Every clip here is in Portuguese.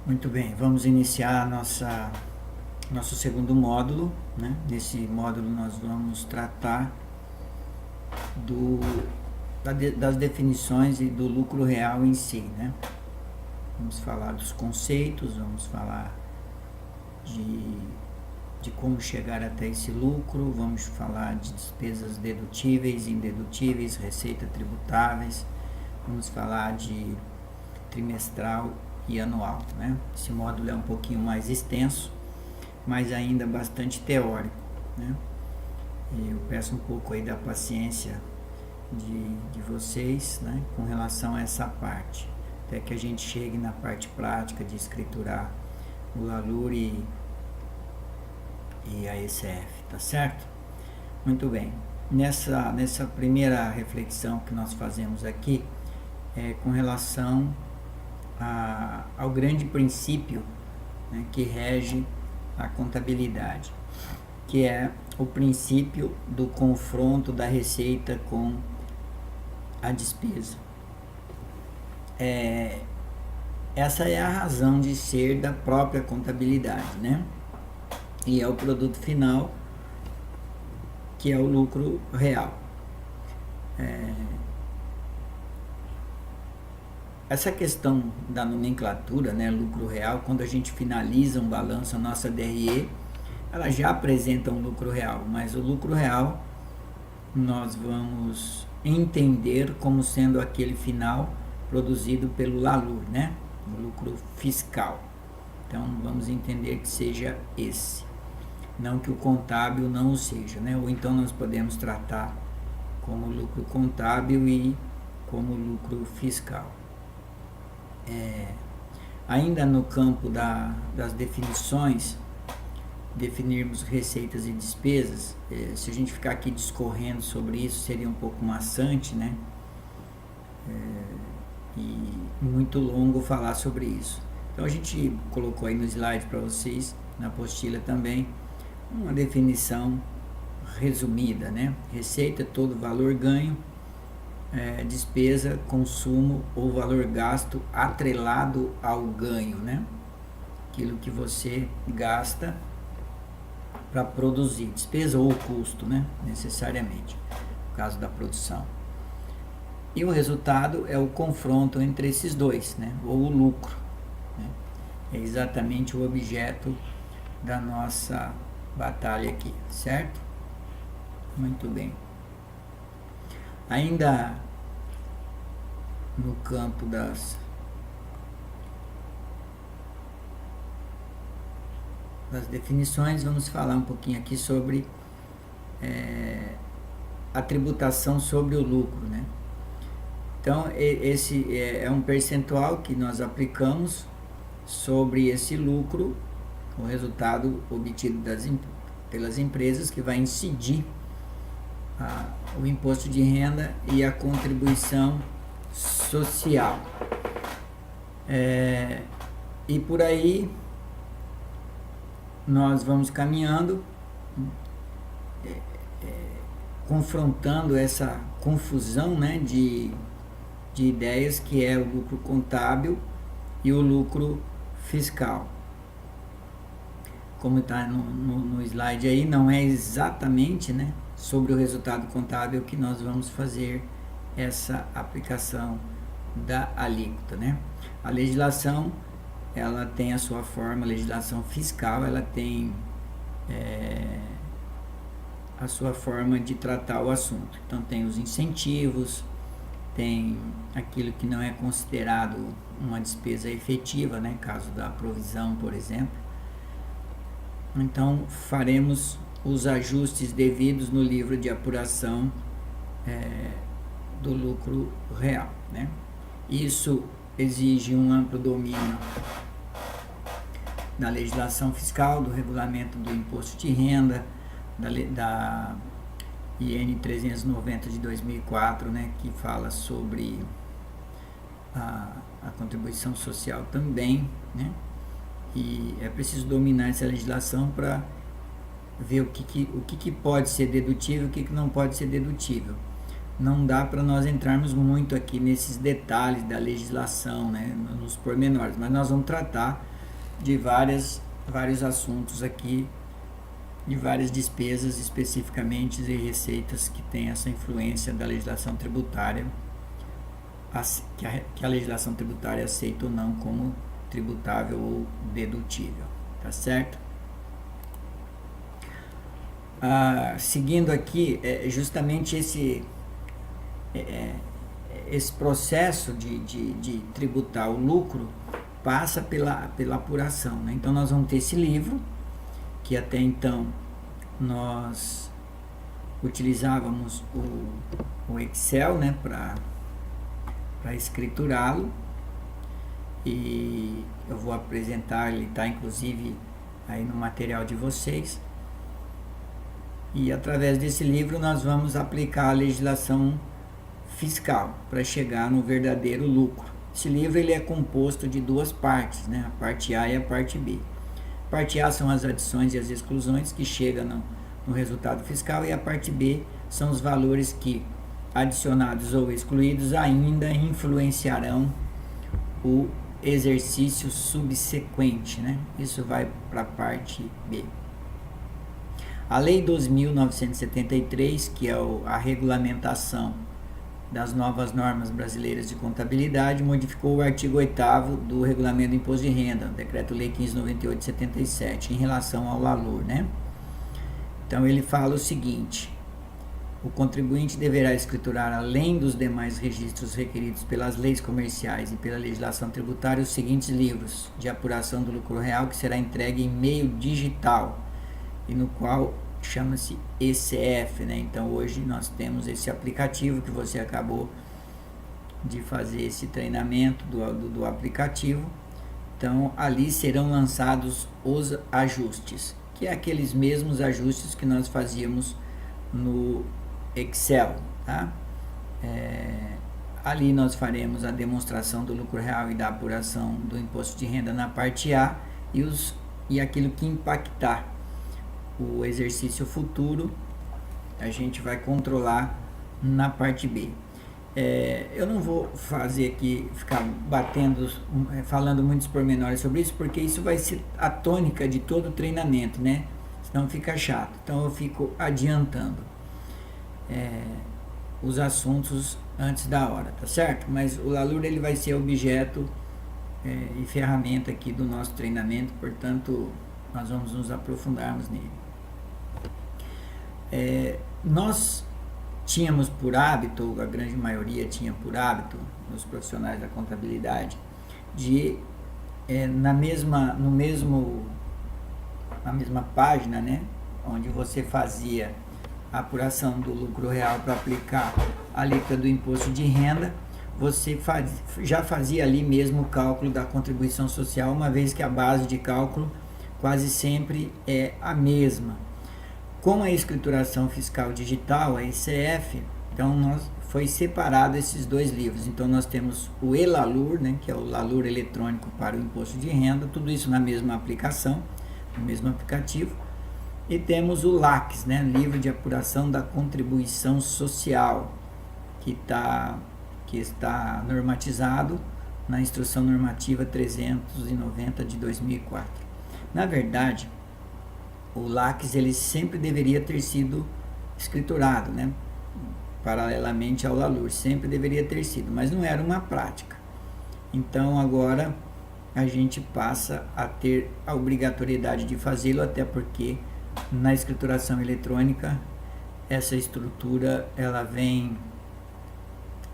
Muito bem, vamos iniciar nosso segundo módulo, né? Nesse módulo nós vamos tratar das definições e do lucro real em si, né? Vamos falar dos conceitos, vamos falar de como chegar até esse lucro, vamos falar de despesas dedutíveis, indedutíveis, receita tributáveis, vamos falar de trimestral e anual, né? Esse módulo é um pouquinho mais extenso, mas ainda bastante teórico, né? E eu peço um pouco aí da paciência de vocês, né, com relação a essa parte, até que a gente chegue na parte prática de escriturar o LALUR e a ECF, tá certo? Muito bem, nessa primeira reflexão que nós fazemos aqui é com relação ao grande princípio, né, que rege a contabilidade, que é o princípio do confronto da receita com a despesa. Essa é a razão de ser da própria contabilidade, né? E é o produto final, que é o lucro real. Essa questão da nomenclatura, né, lucro real, quando a gente finaliza um balanço, a nossa DRE, ela já apresenta um lucro real, mas o lucro real nós vamos entender como sendo aquele final produzido pelo LALUR, né, o lucro fiscal. Então vamos entender que seja esse, não que o contábil não o seja, né, ou então nós podemos tratar como lucro contábil e como lucro fiscal. Ainda no campo das definições, definirmos receitas e despesas, se a gente ficar aqui discorrendo sobre isso, seria um pouco maçante, né? E muito longo falar sobre isso. Então a gente colocou aí no slide para vocês, na apostila também, uma definição resumida, né? Receita, todo valor ganho, despesa, consumo ou valor gasto atrelado ao ganho, né? Aquilo que você gasta para produzir, despesa ou custo, né? Necessariamente, no caso da produção. E o resultado é o confronto entre esses dois, né? Ou o lucro, né? É exatamente o objeto da nossa batalha aqui, certo? Muito bem. Ainda no campo das definições, vamos falar um pouquinho aqui sobre a tributação sobre o lucro, né? Então, esse é um percentual que nós aplicamos sobre esse lucro, o resultado obtido pelas empresas, que vai incidir o imposto de renda e a contribuição social. E por aí nós vamos caminhando, confrontando essa confusão, né, de ideias, que é o lucro contábil e o lucro fiscal. Como está no slide aí, não é exatamente, né, sobre o resultado contábil que nós vamos fazer essa aplicação da alíquota, né? A legislação, ela tem a sua forma, a legislação fiscal, ela tem a sua forma de tratar o assunto. Então tem os incentivos, tem aquilo que não é considerado uma despesa efetiva, né, caso da provisão, por exemplo. Então faremos os ajustes devidos no livro de apuração do lucro real, né? Isso exige um amplo domínio da legislação fiscal, do regulamento do imposto de renda, da IN 390 de 2004, né, que fala sobre a contribuição social também, né? E é preciso dominar essa legislação para ver o que pode ser dedutível e o que não pode ser dedutível. Não dá para nós entrarmos muito aqui nesses detalhes da legislação, né, nos pormenores, mas nós vamos tratar de vários assuntos aqui, de várias despesas especificamente e receitas que têm essa influência da legislação tributária, que a legislação tributária aceita ou não como tributável ou dedutível, tá certo? Seguindo aqui, justamente esse processo de tributar o lucro passa pela apuração, né? Então nós vamos ter esse livro, que até então nós utilizávamos o Excel, né, para escriturá-lo, e eu vou apresentar, ele está inclusive aí no material de vocês, e através desse livro nós vamos aplicar a legislação fiscal para chegar no verdadeiro lucro. Esse livro ele é composto de duas partes, né, a parte A e a parte B. A parte A são as adições e as exclusões que chegam no resultado fiscal, e a parte B são os valores que, adicionados ou excluídos, ainda influenciarão o exercício subsequente, né? Isso vai para a parte B. A Lei 12.973, que é a regulamentação das novas normas brasileiras de contabilidade, modificou o artigo 8º do Regulamento do Imposto de Renda, Decreto-Lei 1598 de 77, em relação ao LALUR, né? Então ele fala o seguinte: o contribuinte deverá escriturar, além dos demais registros requeridos pelas leis comerciais e pela legislação tributária, os seguintes livros de apuração do lucro real, que será entregue em meio digital, e no qual chama-se ECF, né? Então hoje nós temos esse aplicativo que você acabou de fazer esse treinamento do aplicativo. Então ali serão lançados os ajustes, que é aqueles mesmos ajustes que nós fazíamos no Excel, tá? Ali nós faremos a demonstração do lucro real e da apuração do imposto de renda na parte A, e aquilo que impactar o exercício futuro a gente vai controlar na parte B. Eu não vou fazer aqui, ficar falando muitos pormenores sobre isso, porque isso vai ser a tônica de todo o treinamento, né? Senão fica chato. Então eu fico adiantando os assuntos antes da hora, tá certo? Mas o LALUR ele vai ser objeto e ferramenta aqui do nosso treinamento, portanto nós vamos nos aprofundarmos nele. Nós tínhamos por hábito, a grande maioria tinha por hábito, nos profissionais da contabilidade, de na mesma página, né, onde você fazia a apuração do lucro real para aplicar a alíquota do imposto de renda, você já fazia ali mesmo o cálculo da contribuição social, uma vez que a base de cálculo quase sempre é a mesma. Com a escrituração fiscal digital, a ECF, então foi separado esses dois livros. Então nós temos o eLALUR, né, que é o LALUR eletrônico para o imposto de renda, tudo isso na mesma aplicação, no mesmo aplicativo. E temos o LACS, né, Livro de Apuração da Contribuição Social, que está normatizado na Instrução Normativa 390 de 2004. Na verdade, o LACS ele sempre deveria ter sido escriturado, né? Paralelamente ao LALUR, sempre deveria ter sido, mas não era uma prática. Então agora a gente passa a ter a obrigatoriedade de fazê-lo, até porque na escrituração eletrônica essa estrutura ela vem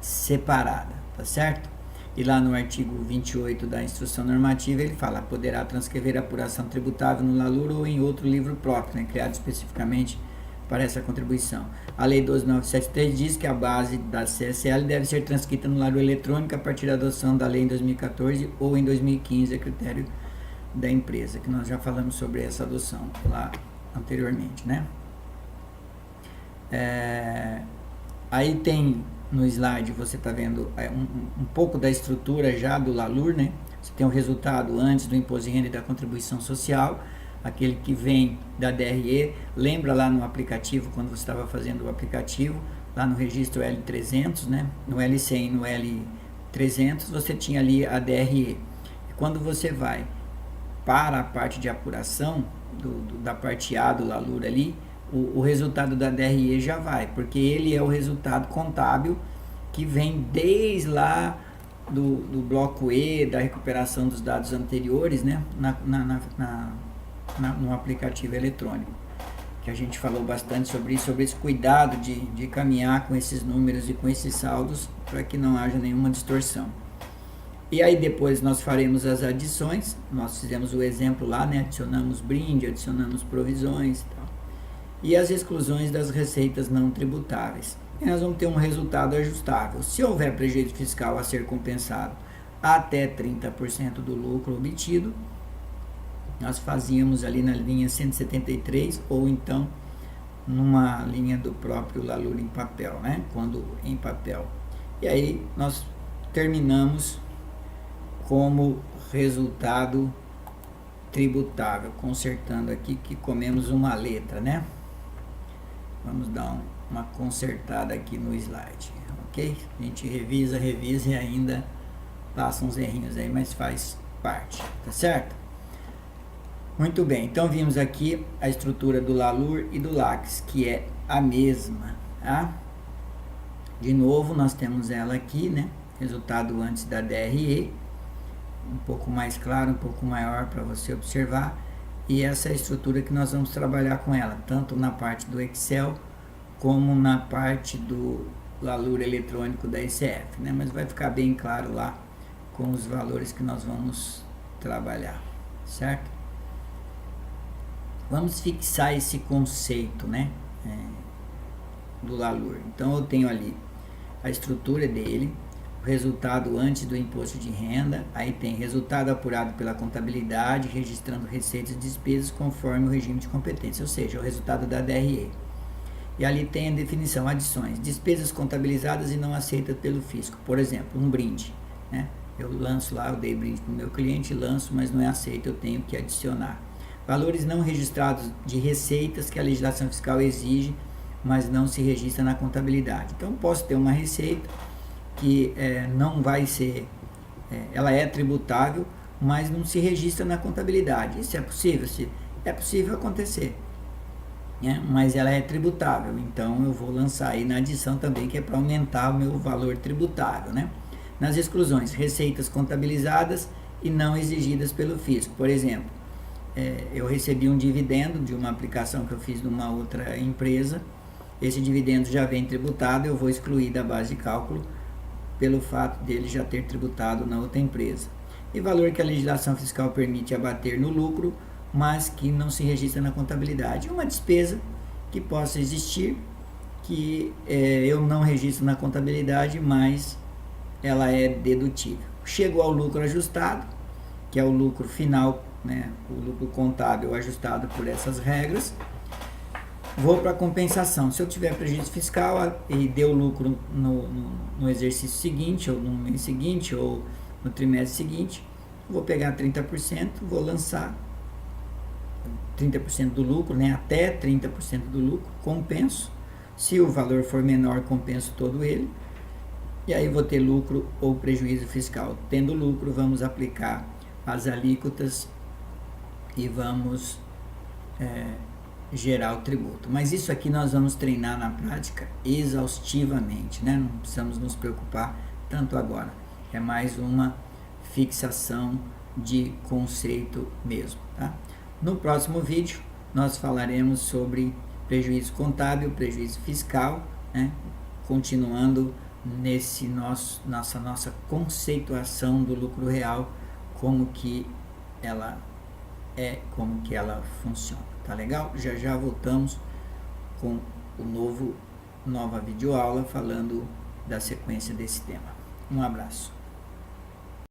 separada, tá certo? E lá no artigo 28 da Instrução Normativa ele fala: poderá transcrever a apuração tributável no LALUR ou em outro livro próprio, né, criado especificamente para essa contribuição. A Lei 12.973 diz que a base da CSL deve ser transcrita no LALUR eletrônico a partir da adoção da lei em 2014 ou em 2015, a critério da empresa, que nós já falamos sobre essa adoção lá anteriormente, né? Aí tem no slide, você está vendo um pouco da estrutura já do LALUR, né? Você tem o resultado antes do imposto de renda e da contribuição social, aquele que vem da DRE. Lembra lá no aplicativo, quando você estava fazendo o aplicativo, lá no registro L300, né? No L100 e no L300, você tinha ali a DRE. E quando você vai para a parte de apuração da parte A do LALUR ali, o resultado da DRE já vai, porque ele é o resultado contábil que vem desde lá do bloco E, da recuperação dos dados anteriores, né, no aplicativo eletrônico, que a gente falou bastante sobre isso, sobre esse cuidado de caminhar com esses números e com esses saldos, para que não haja nenhuma distorção. E aí depois nós faremos as adições, nós fizemos o exemplo lá, né, adicionamos brinde, adicionamos provisões e tal, e as exclusões das receitas não tributáveis. E nós vamos ter um resultado ajustável. Se houver prejuízo fiscal a ser compensado até 30% do lucro obtido, nós fazíamos ali na linha 173 ou então numa linha do próprio LALUR em papel, né? Quando em papel. E aí nós terminamos como resultado tributável, consertando aqui que comemos uma letra, né? Vamos dar uma consertada aqui no slide, ok? A gente revisa e ainda passa uns errinhos aí, mas faz parte, tá certo? Muito bem, então vimos aqui a estrutura do LALUR e do LACS, que é a mesma, tá? De novo, nós temos ela aqui, né? Resultado antes da DRE, um pouco mais claro, um pouco maior para você observar, e essa é a estrutura que nós vamos trabalhar com ela, tanto na parte do Excel, como na parte do LALUR eletrônico da ECF, né? Mas vai ficar bem claro lá com os valores que nós vamos trabalhar, certo? Vamos fixar esse conceito, né, do LALUR. Então eu tenho ali a estrutura dele, o resultado antes do imposto de renda, aí tem resultado apurado pela contabilidade, registrando receitas e despesas conforme o regime de competência, ou seja, o resultado da DRE. E ali tem a definição, adições, despesas contabilizadas e não aceitas pelo fisco. Por exemplo, um brinde, né? Eu lanço lá, eu dei brinde para o meu cliente, lanço, mas não é aceito, eu tenho que adicionar. Valores não registrados de receitas que a legislação fiscal exige, mas não se registra na contabilidade. Então, posso ter uma receita que não vai ser, ela é tributável, mas não se registra na contabilidade. Isso é possível? É possível acontecer, né? Mas ela é tributável, então eu vou lançar aí na adição também, que é para aumentar o meu valor tributável, né? Nas exclusões, receitas contabilizadas e não exigidas pelo fisco. Por exemplo, eu recebi um dividendo de uma aplicação que eu fiz numa outra empresa, esse dividendo já vem tributado, eu vou excluir da base de cálculo pelo fato dele já ter tributado na outra empresa. E valor que a legislação fiscal permite abater no lucro, mas que não se registra na contabilidade. Uma despesa que possa existir, que eu não registro na contabilidade, mas ela é dedutível. Chegou ao lucro ajustado, que é o lucro final, né, o lucro contábil ajustado por essas regras. Vou para a compensação. Se eu tiver prejuízo fiscal e deu lucro no exercício seguinte, ou no mês seguinte, ou no trimestre seguinte, vou pegar 30%, vou lançar 30% do lucro, né, até 30% do lucro, compenso. Se o valor for menor, compenso todo ele. E aí vou ter lucro ou prejuízo fiscal. Tendo lucro, vamos aplicar as alíquotas e vamos gerar o tributo. Mas isso aqui nós vamos treinar na prática exaustivamente, né? Não precisamos nos preocupar tanto agora. É mais uma fixação de conceito mesmo, tá? No próximo vídeo nós falaremos sobre prejuízo contábil, prejuízo fiscal, né? Continuando nesse nossa conceituação do lucro real, como que ela como que ela funciona. Tá legal? Já já voltamos com nova videoaula falando da sequência desse tema. Um abraço.